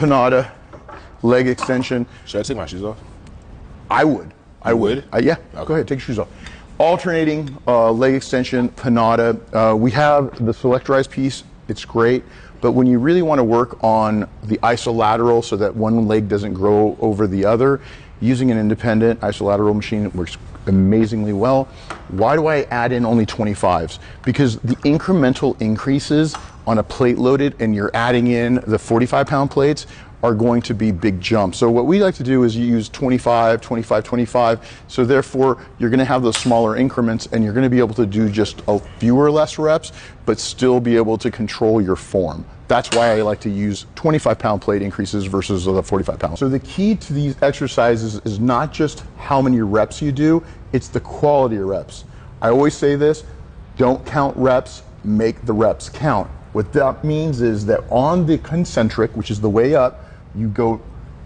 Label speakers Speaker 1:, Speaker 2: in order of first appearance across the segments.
Speaker 1: Panada, leg extension.
Speaker 2: Should I take my shoes off?
Speaker 1: I would. I would. Yeah, okay. Go ahead, take your shoes off. Alternating leg extension, Panada. We have the selectorized piece, it's great, but when you really want to work on the isolateral so that one leg doesn't grow over the other, using an independent isolateral machine works amazingly well. Why do I add in only 25s? Because the incremental increases on a plate loaded and you're adding in the 45-pound plates are going to be big jumps. So what we like to do is use 25, 25, 25. So therefore, you're gonna have those smaller increments and you're gonna be able to do just a fewer less reps, but still be able to control your form. That's why I like to use 25-pound plate increases versus the 45-pound. So the key to these exercises is not just how many reps you do, it's the quality of reps. I always say this, don't count reps, make the reps count. What that means is that on the concentric, which is the way up, you go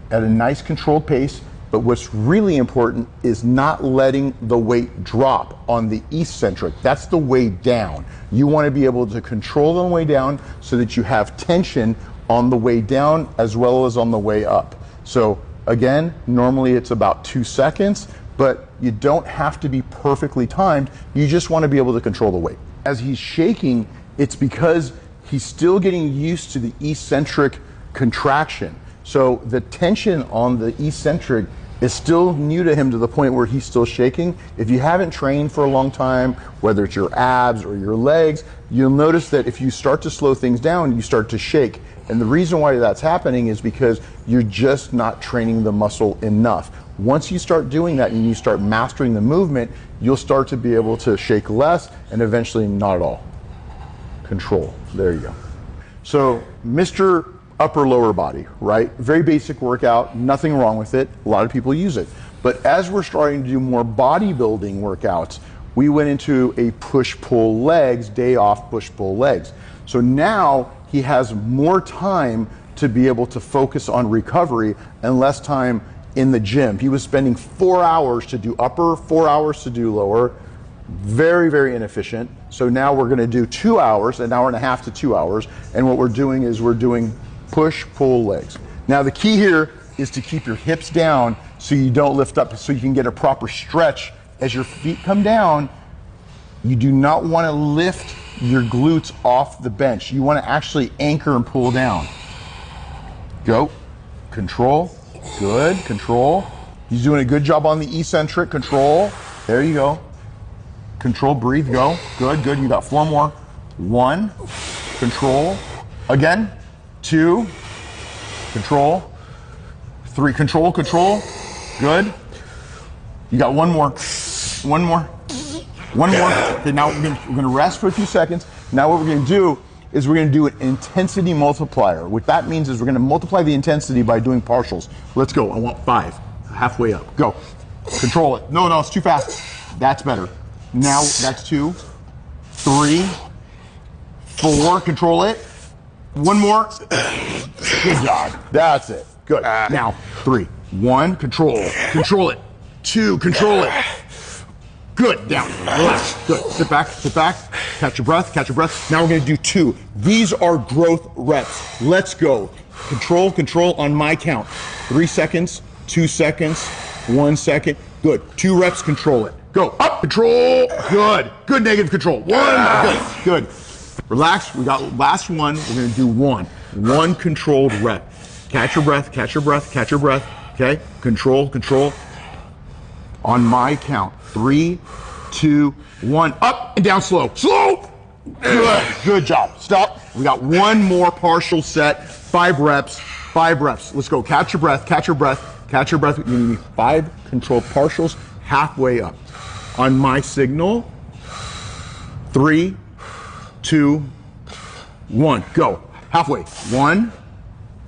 Speaker 1: at a nice controlled pace, but what's really important is not letting the weight drop on the eccentric. That's the way down. You want to be able to control the way down so that you have tension on the way down as well as on the way up. So again, normally it's about 2 seconds, but you don't have to be perfectly timed. You just want to be able to control the weight. As he's shaking, it's because he's still getting used to the eccentric contraction. So the tension on the eccentric is still new to him to the point where he's still shaking. If you haven't trained for a long time, whether it's your abs or your legs, you'll notice that if you start to slow things down, you start to shake. And the reason why that's happening is because you're just not training the muscle enough. Once you start doing that and you start mastering the movement, you'll start to be able to shake less and eventually not at all. Control, there you go. So Mr. Upper lower body, right? Very basic workout, nothing wrong with it. A lot of people use it. But as we're starting to do more bodybuilding workouts, we went into a push-pull legs, day off push-pull legs. So now he has more time to be able to focus on recovery and less time in the gym. He was spending 4 hours to do upper, 4 hours to do lower. Very, very inefficient. So now we're gonna do 2 hours, an hour and a half to 2 hours. And what we're doing is we're doing push, pull legs. Now the key here is to keep your hips down so you don't lift up, so you can get a proper stretch as your feet come down. You do not want to lift your glutes off the bench. You want to actually anchor and pull down. Go, control, good, control. He's doing a good job on the eccentric, control. There you go. Control, breathe, go. Good, good, you got 4 more. 1, control, again. 2, control, 3, control, control, good. You got 1 more, 1 more, 1 more. Okay, now we're gonna rest for a few seconds. Now what we're gonna do is we're gonna do an intensity multiplier. What that means is we're gonna multiply the intensity by doing partials. Let's go, I want 5, halfway up, go. Control it, no, it's too fast. That's better. Now that's 2, 3, 4, control it. 1 more. Good job. That's it. Good. Now, 3. 1, control. Control it. 2, control it. Good. Down. Relax. Good. Sit back. Sit back. Catch your breath. Catch your breath. Now we're going to do 2. These are growth reps. Let's go. Control, control on my count. 3 seconds, 2 seconds, 1 second. Good. 2 reps, control it. Go. Up. Control. Good. Good negative control. 1. Good. Good. Relax, we got last one, we're gonna do 1. 1 controlled rep. Catch your breath, catch your breath, catch your breath, okay? Control, control. On my count, 3, 2, 1, up and down slow. Slow! Good, good job. Stop. We got 1 more partial set, 5 reps, 5 reps. Let's go, catch your breath, catch your breath, catch your breath. You need 5 controlled partials, halfway up. On my signal, 3, 2, 1, go. Halfway. 1,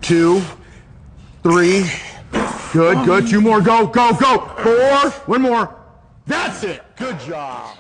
Speaker 1: 2, 3. Good, good. 2 more. Go, go, go. 4. 1 more. That's it. Good job.